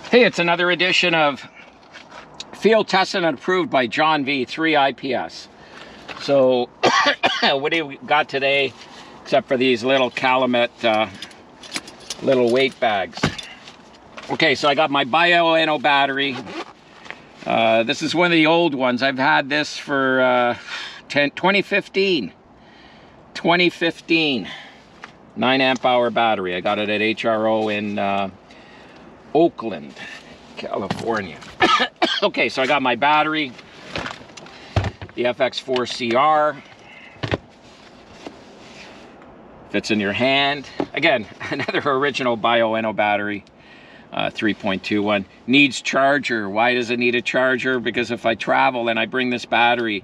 Hey, it's another edition of Field Tested and Approved by John V, 3 IPS. So, what do we got today, except for these little Calumet little weight bags? Okay, so I got my Bio-Enno battery. This is one of the old ones. I've had this for 2015. 2015. 9 amp hour battery. I got it at HRO in Oakland, California. Okay, so I got my battery, the FX4CR. Fits in your hand. Again, another original Bio-Enno battery, 3.21. Needs charger. Why does it need a charger? Because if I travel and I bring this battery,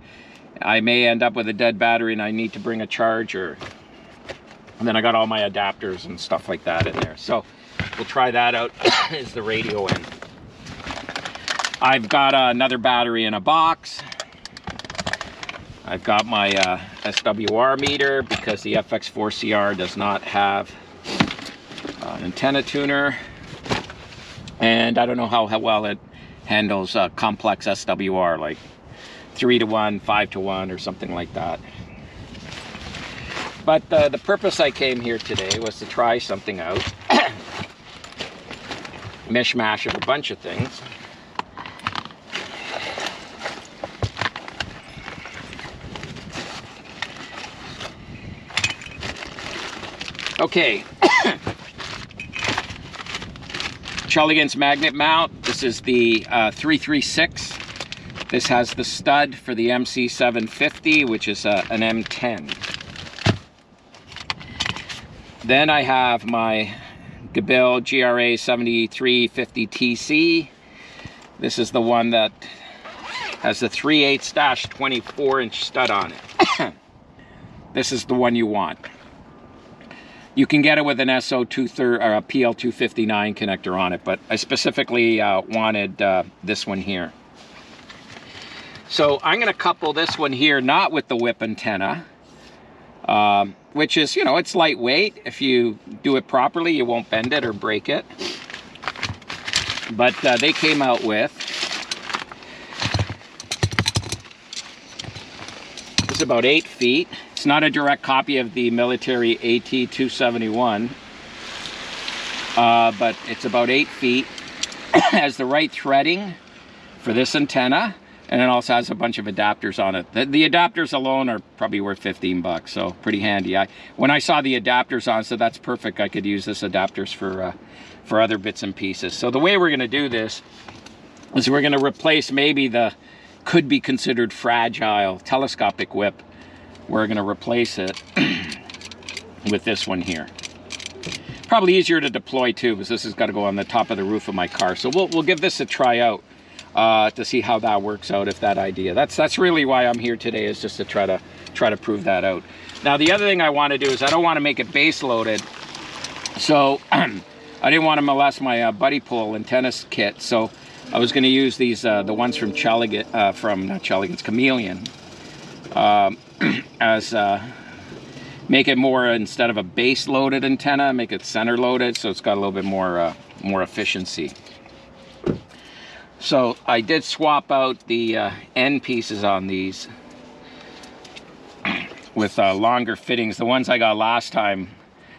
I may end up with a dead battery and I need to bring a charger. And then I got all my adapters and stuff like that in there. So we'll try that out. Is the radio in. I've got another battery in a box. I've got my SWR meter because the FX4CR does not have an antenna tuner. And I don't know how well it handles complex SWR, like 3-to-1, 5-to-1, or something like that. But the purpose I came here today was to try something out. Mishmash of a bunch of things. Okay. Chelegance magnet mount. This is the 336. This has the stud for the MC750, which is an M10. Then I have my Gabil GRA-7350TC. This is the one that has the 3/8 24-inch stud on it. This is the one you want. You can get it with an SO230 or a PL259 connector on it, but I specifically wanted this one here. So I'm going to couple this one here, not with the whip antenna, which is, you know, it's lightweight. If you do it properly, you won't bend it or break it. But they came out with, it's about 8 feet. It's not a direct copy of the military AT271, but it's about 8 feet. Has the right threading for this antenna, and it also has a bunch of adapters on it. The adapters alone are probably worth 15 bucks, so pretty handy. When I saw the adapters on, I said that's perfect. I could use this adapters for other bits and pieces. So the way we're going to do this is we're going to replace maybe the could be considered fragile telescopic whip. We're going to replace it with this one here. Probably easier to deploy too, because this has got to go on the top of the roof of my car. So we'll give this a try out to see how that works out, if that idea. That's really why I'm here today, is just to try to prove that out. Now the other thing I want to do is I don't want to make it base loaded, so I didn't want to molest my buddy pole antenna kit. So I was going to use these the ones from Chameleon, as make it more, instead of a base loaded antenna, make it center loaded, so it's got a little bit more efficiency. So I did swap out the end pieces on these with longer fittings. The ones I got last time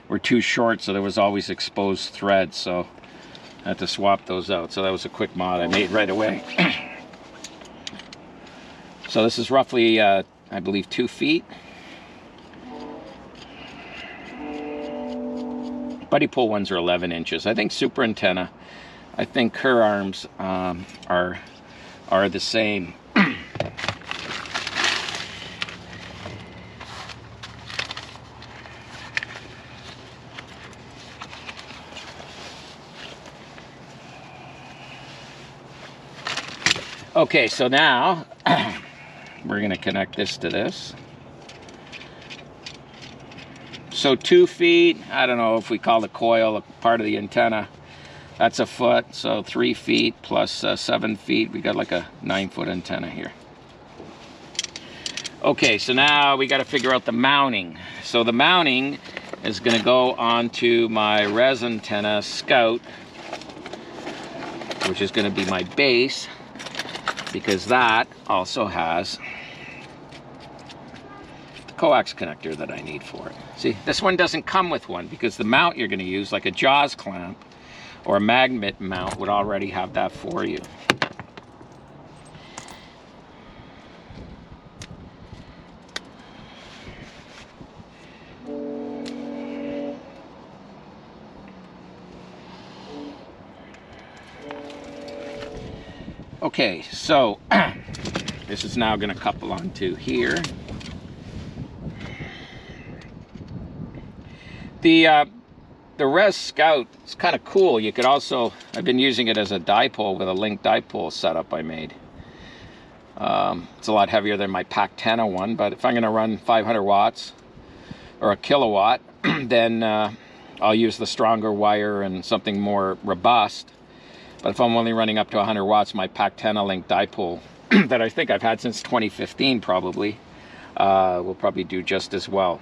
were too short, so there was always exposed thread, so I had to swap those out. So that was a quick mod I made right away. So this is roughly, I believe, 2 feet. Buddy pole ones are 11 inches. I think super antenna, I think her arms are the same. Okay, so now we're going to connect this to this. So 2 feet, I don't know if we call the coil a part of the antenna. That's a foot, so 3 feet plus 7 feet. We got like a 9-foot antenna here. Okay, so now we got to figure out the mounting. So the mounting is going to go onto my REZ Antenna Scout which is going to be my base, because that also has the coax connector that I need for it. See, this one doesn't come with one because the mount you're going to use, like a jaws clamp or a magnet mount, would already have that for you. Okay, so this is now going to couple onto here. The REZ Scout is kind of cool. You could also, I've been using it as a dipole with a link dipole setup I made. It's a lot heavier than my PAC-10 one, but if I'm going to run 500 watts or a kilowatt, then I'll use the stronger wire and something more robust. But if I'm only running up to 100 watts, my PAC-10 link dipole that I think I've had since 2015 probably will probably do just as well.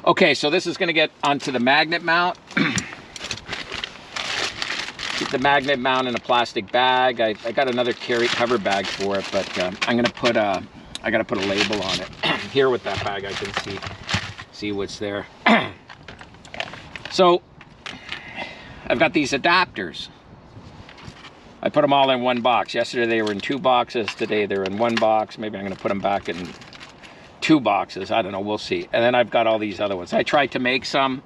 Okay, so this is going to get onto the magnet mount. Keep the magnet mount in a plastic bag. I got another cover bag for it, but I'm going to put I got to put a label on it. Here with that bag I can see what's there. So I've got these adapters. I put them all in one box. Yesterday they were in 2 boxes. Today they're in 1 box. Maybe I'm going to put them back in 2 boxes. I don't know. We'll see. And then I've got all these other ones. I tried to make some.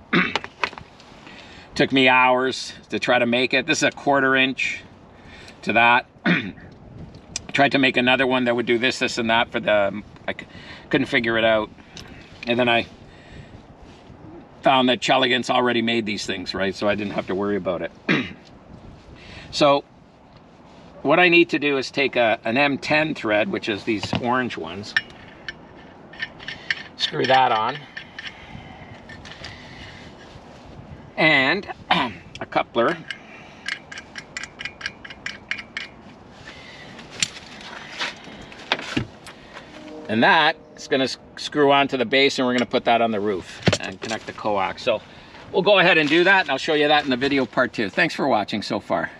Took me hours to try to make it. This is a 1/4 inch to that. Tried to make another one that would do this, and that for the... I couldn't figure it out. And then I found that Chelegance already made these things, right? So I didn't have to worry about it. So what I need to do is take an M10 thread, which is these orange ones, screw that on, and a coupler, and that is going to screw onto the base, and we're going to put that on the roof and connect the coax. So we'll go ahead and do that, and I'll show you that in the video part 2. Thanks for watching so far.